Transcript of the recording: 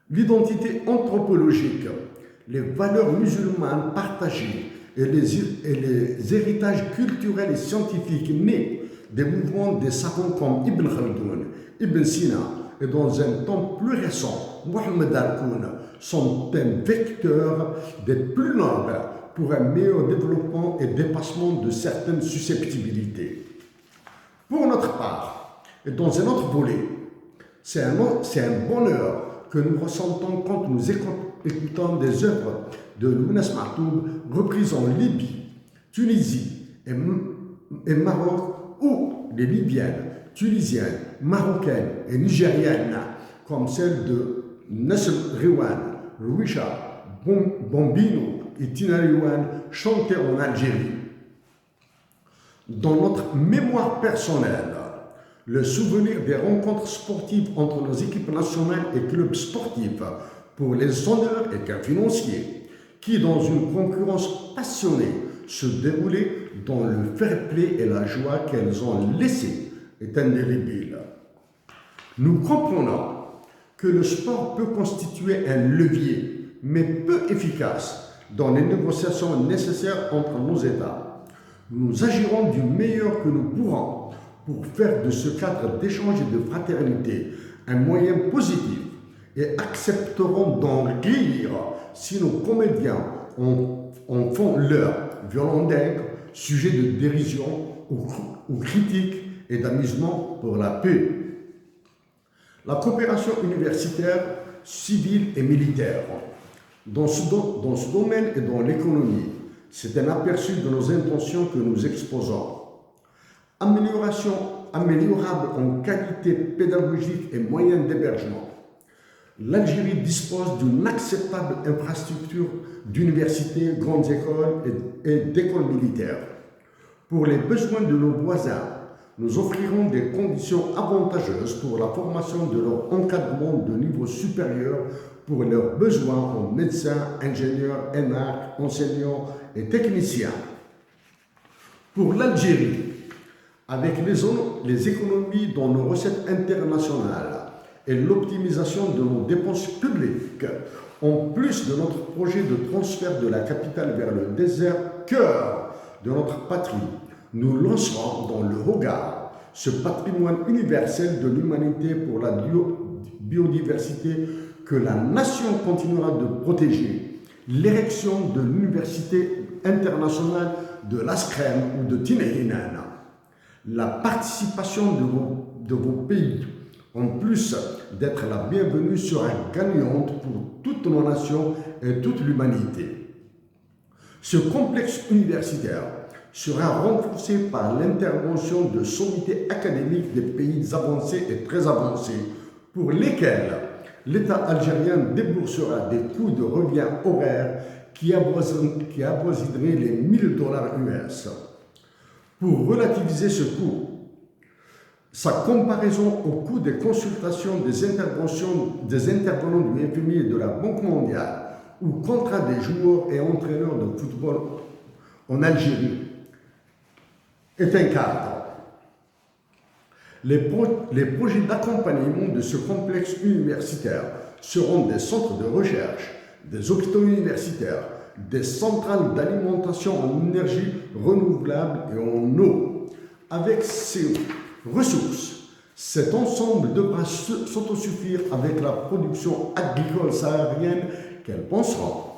L'identité anthropologique, les valeurs musulmanes partagées et les héritages culturels et scientifiques nés des mouvements des savants comme Ibn Khaldoun, Ibn Sina et dans un temps plus récent, Mohamed Al-Koun sont un vecteur des plus nobles pour un meilleur développement et dépassement de certaines susceptibilités. Pour notre part, et dans un autre volet, c'est un bonheur que nous ressentons quand nous écoutons des œuvres de Lounes Mahtoub reprises en Libye, Tunisie et Maroc, où les Libyennes, Tunisiennes, Marocaines et Nigériennes, comme celle de Nasr Riwan, Rouisha, Bombino et Tina Riwan, chantaient en Algérie. Dans notre mémoire personnelle, le souvenir des rencontres sportives entre nos équipes nationales et clubs sportifs pour les honneurs et gains financiers, qui dans une concurrence passionnée se déroulaient dans le fair play et la joie qu'elles ont laissée, est indélébile. Nous comprenons que le sport peut constituer un levier, mais peu efficace dans les négociations nécessaires entre nos États. Nous agirons du meilleur que nous pourrons pour faire de ce cadre d'échange et de fraternité un moyen positif et accepterons d'en rire si nos comédiens en font leur violon d'aigle, sujet de dérision ou critique et d'amusement pour la paix. La coopération universitaire, civile et militaire, dans ce domaine et dans l'économie, c'est un aperçu de nos intentions que nous exposons. Amélioration améliorable en qualité pédagogique et moyens d'hébergement. L'Algérie dispose d'une acceptable infrastructure d'universités, grandes écoles et d'écoles militaires. Pour les besoins de nos voisins, nous offrirons des conditions avantageuses pour la formation de leur encadrement de niveau supérieur pour leurs besoins en médecins, ingénieurs, énarques, enseignants et techniciens. Pour l'Algérie, avec les économies dans nos recettes internationales et l'optimisation de nos dépenses publiques, en plus de notre projet de transfert de la capitale vers le désert, cœur de notre patrie, nous lancerons dans le regard ce patrimoine universel de l'humanité pour la biodiversité que la nation continuera de protéger, l'érection de l'université internationale de l'Askrem ou de Tinainan, la participation de vos pays, en plus d'être la bienvenue, sera gagnante pour toutes nos nations et toute l'humanité. Ce complexe universitaire sera renforcé par l'intervention de sommités académiques des pays avancés et très avancés, pour lesquels l'État algérien déboursera des coûts de revient horaires qui avoisineraient les $1000 US. Pour relativiser ce coût, sa comparaison au coût des consultations des intervenants du FMI et de la Banque mondiale ou contrat des joueurs et entraîneurs de football en Algérie est un cadre. Les projets d'accompagnement de ce complexe universitaire seront des centres de recherche, des hôpitaux universitaires, des centrales d'alimentation en énergie renouvelable et en eau. Avec ces ressources, cet ensemble devra s'autosuffire avec la production agricole saharienne qu'elle pensera.